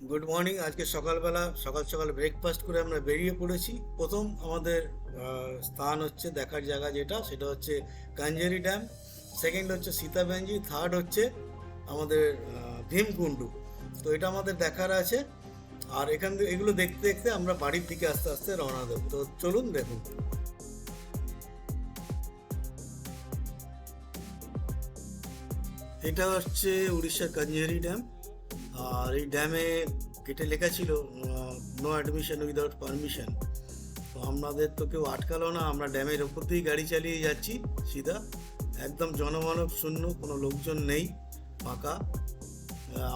Good morning. আজকে সকালবেলা সকাল সকাল ব্রেকফাস্ট করে আমরা বেরিয়ে পড়েছি। প্রথম আমাদের স্থান হচ্ছে দেখার জায়গা, সেটা হচ্ছে কাঞ্জেরি ড্যাম। সেকেন্ড হচ্ছে সীতাবেঞ্জি। থার্ড হচ্ছে আমাদের ভীমকুণ্ডু। তো এটা আমাদের দেখার আছে। আর এখান থেকে এগুলো দেখতে দেখতে আমরা বাড়ির দিকে আস্তে আস্তে রওনা দেবো। তো চলুন দেখুন। এটা হচ্ছে উড়িষ্যার কাঞ্জেরি ড্যাম। আর এই ড্যামে গেটে লেখা ছিল নো অ্যাডমিশন উইদাউট পারমিশন। তো আমাদের তো কেউ আটকালো না, আমরা ড্যামের ওপর দিয়েই গাড়ি চালিয়ে যাচ্ছি সিধা। একদম জনমানব শূন্য, কোনো লোকজন নেই, ফাঁকা।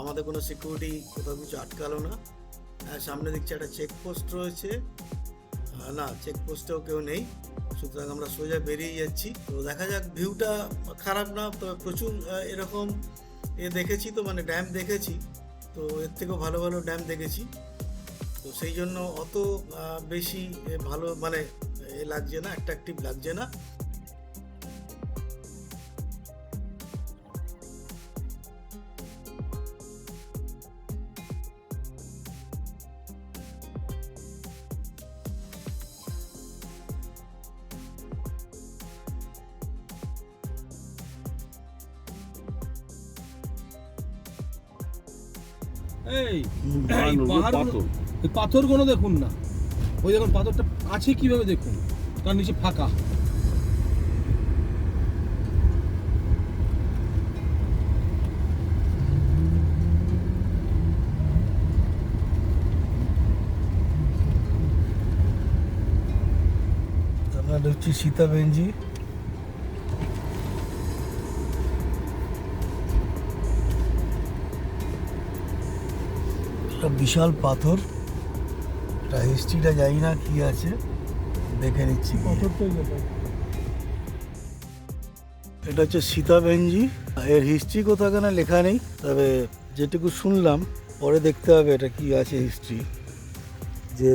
আমাদের কোনো সিকিউরিটি কোথাও কিছু আটকালো না। সামনে দেখছি একটা চেকপোস্ট রয়েছে। না, চেকপোস্টেও কেউ নেই। সুতরাং আমরা সোজা বেরিয়ে যাচ্ছি। তো দেখা যাক। ভিউটা খারাপ না, তো প্রচুর এরকম দেখেছি, তো মানে ড্যাম দেখেছি। তো এর থেকেও ভালো ভালো ড্যাম দেখেছি। তো সেই জন্য অত বেশি ভালো মানে লাগছে না, অ্যাট্রাকটিভ লাগছে না। এই এই মানুষ পাহাড়গুলো, পাথর। এই পাথরগুলো দেখুন না। ওই দেখুন পাথরটা আছে কিভাবে দেখুন, তার নিচে ফাঁকা। আমরা ঢুকছি সীতাবেঞ্জি। একটা বিশাল পাথর। এটা হিস্ট্রিটা জানি না কি আছে, দেখে নিচ্ছি গিয়ে। পাথরটাই ব্যাপার। এটা হচ্ছে সীতাবেঞ্জি। এর হিস্ট্রি কোথাও এখানে লেখা নেই, তবে যেটুকু শুনলাম, পরে দেখতে হবে এটা কি আছে হিস্ট্রি। যে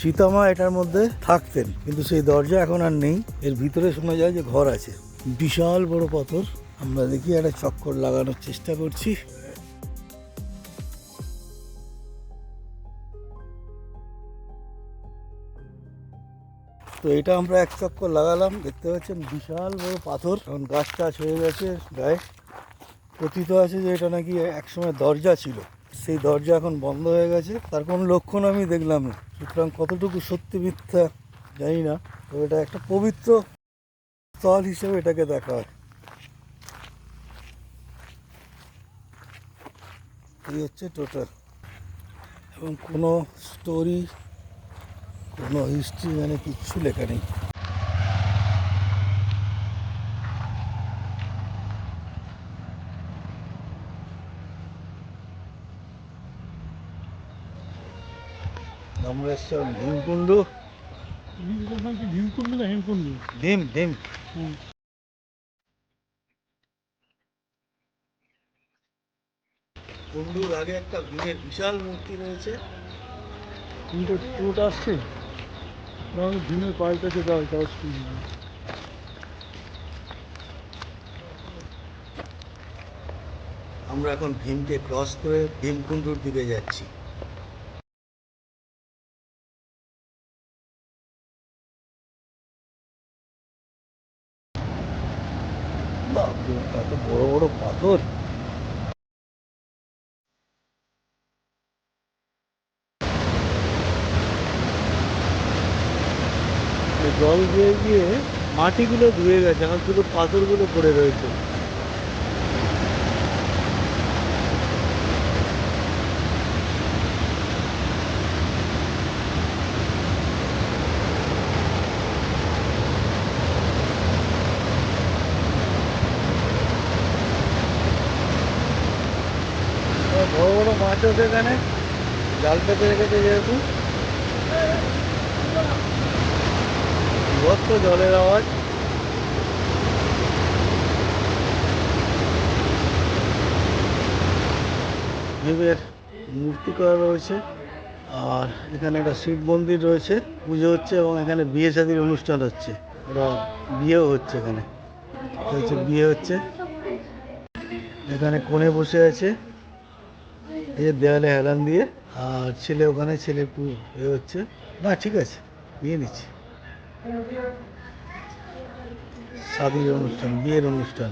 সীতামা এটার মধ্যে থাকতেন, কিন্তু সেই দরজা এখন আর নেই। এর ভিতরে শোনা যায় যে ঘর আছে। বিশাল বড় পাথর। আমরা দেখি একটা চক্কর লাগানোর চেষ্টা করছি। তো এটা আমরা এক চক্কর লাগালাম। দেখতে পাচ্ছেন বিশাল বড় পাথর। এখন গাছ টাছ হয়ে গেছে গায়ে। কথিত আছে যে এটা নাকি একসময় দরজা ছিল, সেই দরজা এখন বন্ধ হয়ে গেছে। তার কোনো লক্ষণ আমি দেখলাম না। সুতরাং কতটুকু সত্যি মিথ্যা জানি না, তো এটা একটা পবিত্র স্থল হিসেবে এটাকে দেখা হয়। এই হচ্ছে টোটাল। এবং কোনো স্টোরি, কোনো হিস্ট্রি মানে কিচ্ছু লেখা নেই। আমরা এসছি ভীমকুণ্ড। ভীমকুণ্ড না হেমকুণ্ড? ভীম ভীম। কুণ্ডুর আগে একটা ভীমের বিশাল মূর্তি রয়েছে। কিন্তু চোট আসছে, ভীমের পাল্টাছে দাও তাও। আমরা এখন ভীমকে ক্রস করে ভীমকুণ্ডুর দিকে যাচ্ছি। বাপরে, এত বড় বড় পাথর! জল দিয়ে গিয়ে মাটিগুলো ধুয়ে গেছে, এখন শুধু পাথরগুলো পড়ে রয়েছে। বড় বড় মাছ আছে এখানে, জাল পেতে রেখেছে যেহেতু। বিভৎস জলের আওয়াজ। ভীমের মূর্তি করা রয়েছে। আর এখানে একটা শিব মন্দির রয়েছে, পুজো হচ্ছে এবং এখানে বিয়ে শাদীর অনুষ্ঠান হচ্ছে। ওরা বিয়েও হচ্ছে এখানে। হচ্ছে বিয়ে হচ্ছে। এখানে কোণে বসে আছে, এই যে দেয়ালে হেলান দিয়ে। আর ছেলে ওখানে ছেলে এ হচ্ছে না, ঠিক আছে, নিয়ে নিচ্ছি। শাদির অনুষ্ঠান, বিয়ের অনুষ্ঠান।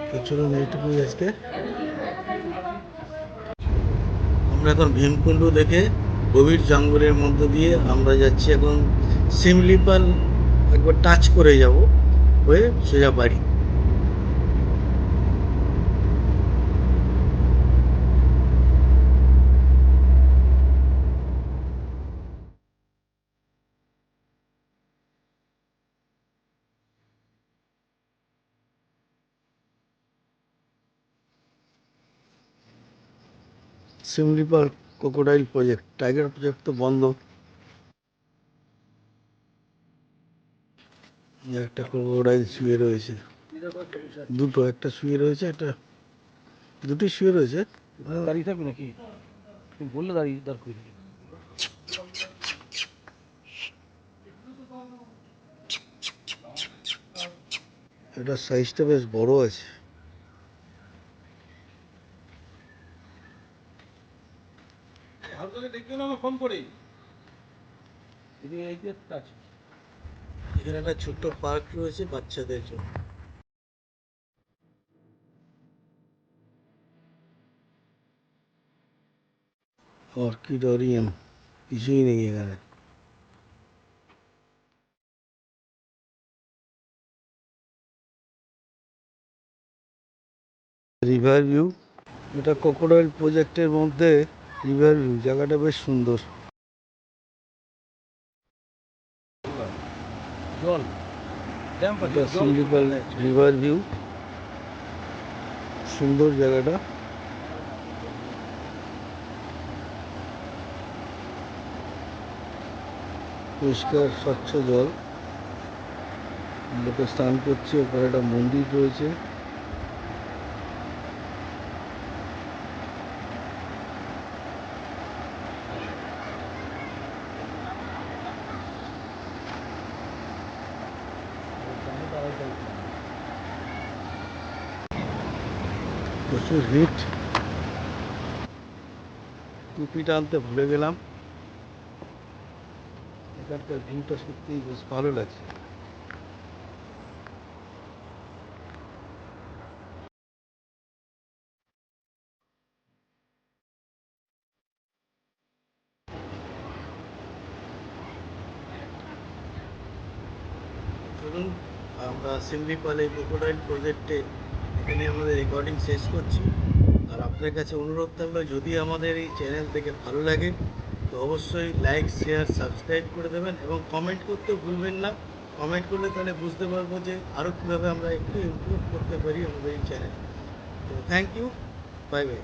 তো চলুন এইটুকুই আজকে। আমরা এখন ভীমকুণ্ড দেখে গভীর জঙ্গলের মধ্য দিয়ে আমরা যাচ্ছি এখন শিমলিপাল, একবার টাচ করে যাব, হয়ে সোজা বাড়ি। Similipal crocodile project, tiger project তো বন্ধ। একটা ক্রোকোডাইল শুয়ে রয়েছে, দুটো, একটা শুয়ে রয়েছে, একটা, দুটি শুয়ে রয়েছে। দাঁড়িয়ে থাকবে নাকি? তুমি বললে দাঁড়িয়ে দাঁড় করে দিলে। এটার সাইজটা বেশ বড় আছে। ভালো দেখবে না, ফোন করে এদিকে এই যে টাচ। এখানে একটা ছোট্ট পার্ক রয়েছে বাচ্চাদের জন্য। অর্কিডোরিয়াম কিছুই নেই এখানে। রিভার ভিউ, এটা ক্রোকোডাইল প্রজেক্টের মধ্যে রিভার ভিউ, জায়গাটা বেশ সুন্দর। জল ড্যাম পাচ্ছে, এটা জল শিমলিপাল রিভার ভিউ, সুন্দর জায়গাটা। পরিষ্কার স্বচ্ছ জল, লোকে স্নান করছে, ওপরে একটা মন্দির রয়েছে। প্রচুর হিট। টুপিটা আনতে ভুলে গেলাম। এখানকার ভিউটা সত্যিই বেশ ভালো লাগছে। চলুন, আমরা শিমলিপাল এই ক্রোকোডাইল প্রজেক্টে এখানে আমাদের রেকর্ডিং শেষ করছি। আর আপনার কাছে অনুরোধ থাকলো, যদি আমাদের এই চ্যানেল থেকে ভালো লাগে তো অবশ্যই লাইক, শেয়ার, সাবস্ক্রাইব করে দেবেন এবং কমেন্ট করতে ভুলবেন না। কমেন্ট করলে তাহলে বুঝতে পারবো যে আরও কীভাবে আমরা একটু ইমপ্রুভ করতে পারি আমাদের এই চ্যানেল। তো থ্যাংক ইউ, বাই বাই।